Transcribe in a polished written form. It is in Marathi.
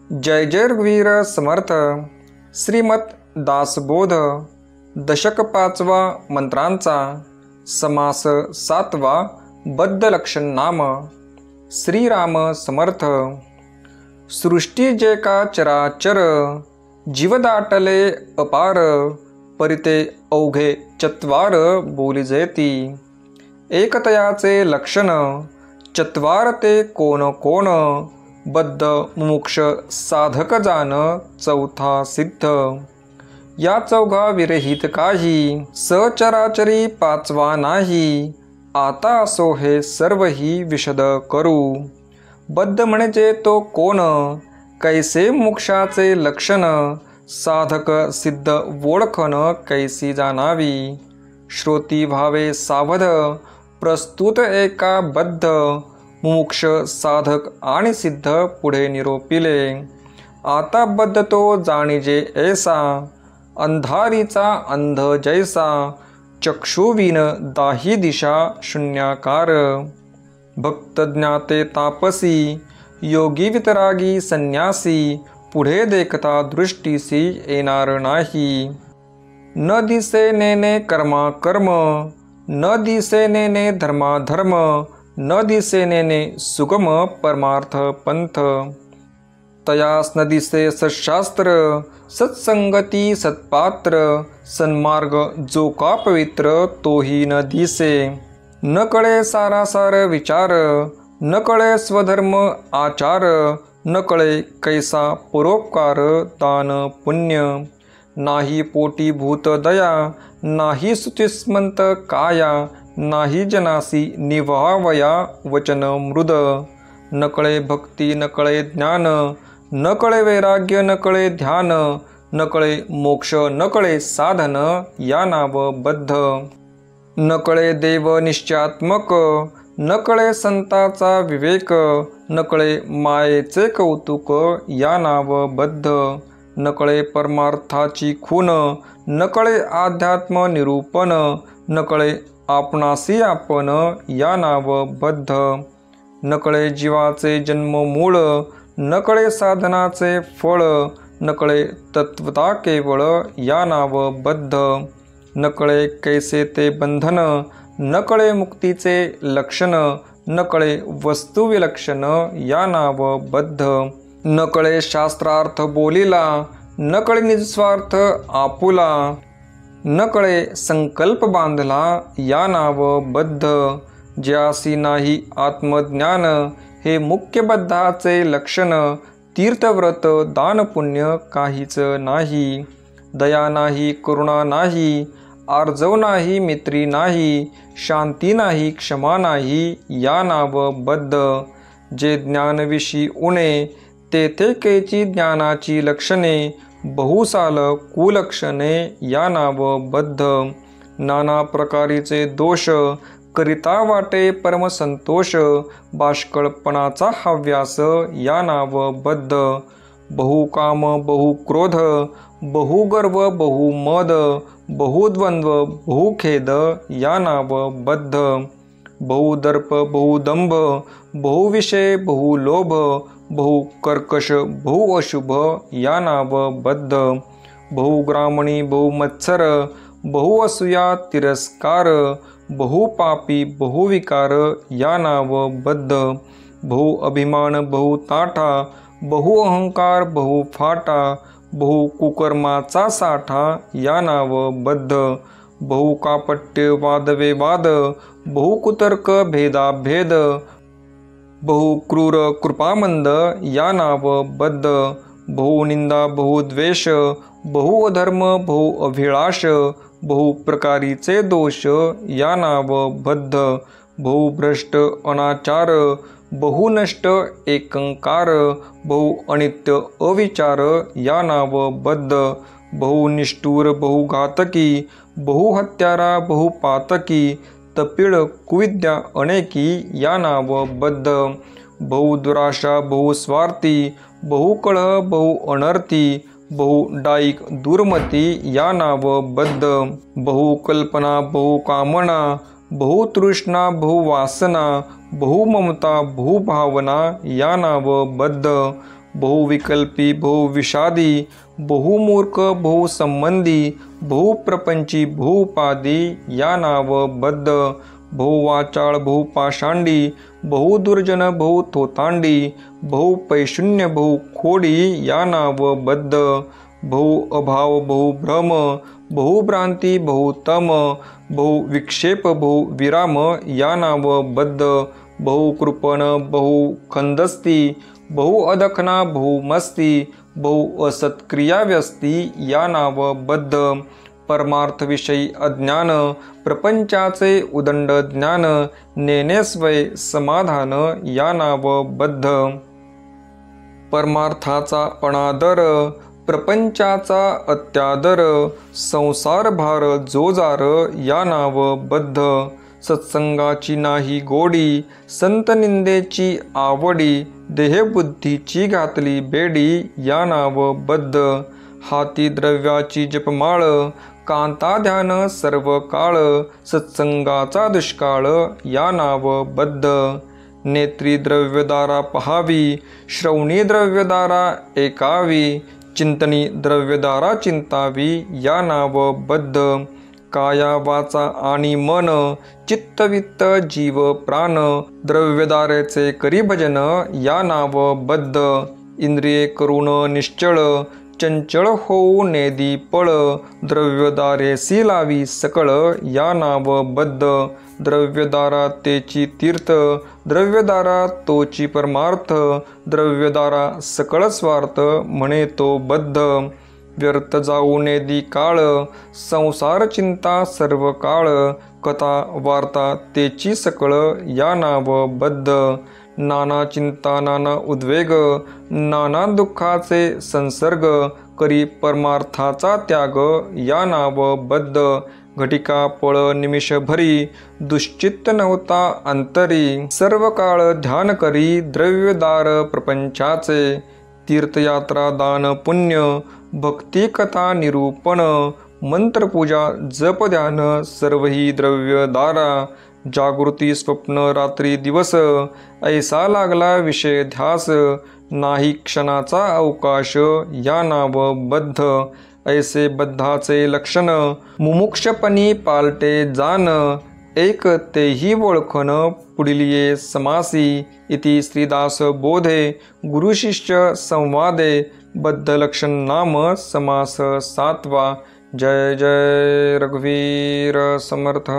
जय जय रघुवीर समर्थ। श्रीमत दासबोध दशक 5वा मंत्रांचा समास 7वा बद्ध लक्षण नाम। श्रीराम समर्थ। सृष्टी जे का चराचर जीव दाटले अपार परिते अवघे चत्वार बोली जयती। एकतयाचे लक्षण चत्वार ते कोण कोण बद्ध मुमुक्ष साधक जान चौथा सिद्ध। या चौघा विरहित काही सचराचरी पाचवा नाही। आता असो हे सर्वही विशद करू। बद्ध म्हणजे तो कोण कैसे मोक्षाचे लक्षण साधक सिद्ध ओळखन कैसी जाणावी। श्रोती भावे सावध प्रस्तुत एका बद्ध मुमुक्ष साधक आणि सिद्ध पुढे निरोपिले। आता बद्ध तो जाणीजे ऐसा अंधारीचा अंध जैसा चक्षुविन दाही दिशा शून्याकार। भक्त ज्ञाते तापसी योगी वितरागी संन्यासी पुढे देखता दृष्टीसी येणार नाही। न दिसे नेने कर्मा कर्म न दिसे नेने धर्मा धर्म न दिसे नेने सुगम परमार्थ पंथ। तयास न दिसे सत्शास्त्र सत्संगती सत्पात्र सन्मार्ग जो का पवित्र तोही न दिसे। न कळे सारासार विचार न कळे स्वधर्म आचार न कळे कैसा परोपकार दान पुण्य। नाही पोटी भूत दया नाही स्तुतिस्मंत काया नाही जनासी निभावया वचन मृद। न कळे भक्ती न कळे ज्ञान न कळे वैराग्य न कळे ध्यान न कळे मोक्ष न कळे साधन या नाव बद्ध। न कळे देव निश्चयात्मक न कळे संताचा विवेक न कळे मायेचे कौतुक या नाव बद्ध। न कळे परमार्थाची खून न कळे अध्यात्म निरूपण न कळे आपणासी आपण या नाव बद्ध। न कळे जीवाचे जन्म मूळ न कळे साधनाचे फळ न कळे तत्वता केवळ या नाव बद्ध। न कळे कैसे ते बंधन न कळे मुक्तीचे लक्षण न कळे वस्तू विलक्षण या नाव बद्ध। न कळे शास्त्रार्थ बोलिला न कळे निस्वार्थ आपुला न कळे संकल्प बांधला या नाव बद्ध। ज्यासी नाही आत्मज्ञान हे मुख्य बद्धाचे लक्षण तीर्थव्रत दान पुण्य काहीच नाही। दया नाही करुणा नाही आर्जव नाही मैत्री नाही शांती नाही क्षमा नाही या नाव बद्ध। जे ज्ञानविषयी उणे तेथे कैची ज्ञानाची लक्षणे बहुसाल कुलक्षणे या नाव बद्ध। नाना प्रकारीचे दोष करिता वाटे परमसंतोष बाष्कळपणाचा हव्यास या नाव बद्ध। बहुकाम बहुक्रोध बहुगर्व बहुमद बहुद्वंद्व बहुखेद या नाव बद्ध। बहुदर्प बहुदंभ बहुविषय बहुलोभ बहुकर्कश बहुअशुभ या नाव बद्ध। बहुग्रामणी बहुमत्सर बहुअसूया तिरस्कार बहुपापी बहुविकार या नाव बद्ध। बहुअभिमान बहुताठा बहुअहंकार बहुफाटा बहुकुकर्माचा साठा या नाव बद्ध। बहुकापट्य वादविवाद बहुकुतर्क भेदाभेद बहुक्रूर कृपामंद या नाव बद्ध। बहुनिंदा बहुद्वेष बहुअधर्म बहुअभिलाष बहुप्रकारीचे दोष या नाव बद्ध। बहुभ्रष्ट अनाचार बहुनष्ट एकंकार बहुअनित्य अविचार या नाव बद्ध। बहुनिष्ठूर बहुघातकी बहुहत्यारा बहुपातकी तपिळ कुविद्या अनेकी या नाव बद्ध। बहुदुराशा बहुस्वार्थी बहुकलह बहुअनर्थी बहुडाईक दुर्मती या नाव बद्ध। बहुकल्पना बहुकामना बहुतृष्णा बहुवासना बहुममता बहुभावना या नाव बद्ध। बहुविकल्पी बहुविषादी बहुमूर्ख बहुसंबंधी बहुप्रपंची बहुपादी या नाव बद्ध बहुवाचाळ बहुपाषांडी बहुदुर्जन बहुथोतांडी बहुपैशून्य बहुखोडी या नाव बद्ध बहुअभाव बहुभ्रम बहुभ्रांती बहुतम बहुविक्षेप बहुविराम या नाव बद्ध बहुकृपण बहुखंदस्ती बहुअदखना बहुमस्ती बहुअसत्क्रियाव्यस्ती या नाव बद्ध परमार्थविषयी अज्ञान प्रपंचाचे उदंड ज्ञान नेनेस्वय समाधान या नाव बद्ध परमार्थाचा अनादर प्रपंचाचा अत्यादर संसारभार जोजार या नाव बद्ध सत्संगाची नाही गोडी संतनिंदेची आवडी देहबुद्धीची घातली बेडी या नाव बद्ध हाती द्रव्याची जपमाळ कांता ध्यान सर्व काळ सत्संगाचा दुष्काळ या नाव बद्ध नेत्री द्रव्यदारा पहावी श्रवणी द्रव्यदारा ऐकावी चिंतनी द्रव्यदारा चिंतावी या नाव बद्ध काया वाचा आणि मन चित्तवित्त जीव प्राण द्रव्यदारेचे करी भजन या नाव बद्ध इंद्रिये करून निश्चळ चंचळ होऊ नेदी पळ द्रव्यदारेसी लावी सकळ या नाव बद्ध द्रव्यदारा तेची तीर्थ द्रव्यदारा तोची परमार्थ द्रव्यदारा सकळ स्वार्थ म्हणे तो बद्ध व्यर्थ जाऊ नेदी काळ संसार चिंता सर्व काळ कथा वार्ता तेची सकळ या नाव बद्ध नाना चिंता नाना उद्वेग नाना दुःखाचे संसर्ग करी परमार्थाचा त्याग या नाव बद्ध घटिका पळ निमिष भरी दुश्चित्त नव्हता अंतरी सर्व काळ ध्यान करी द्रव्यदार प्रपंचाचे तीर्थयात्रा दान पुण्य भक्ती कथा निरूपण मंत्रपूजा जप ध्यान सर्वही द्रव्यदारा जागृती स्वप्न रात्री दिवस ऐसा लागला विषय ध्यास नाही क्षणाचा अवकाश या नाव बद्ध ऐसे बद्धाचे लक्षण मुमुक्षपणी पालटे जान एक तेही ओळखन पुढिलिये समासी इति श्रीदास बोधे गुरुशिष्य संवादे बद्ध लक्षण नाम समास 7वा। जय जय रघुवीर समर्थ।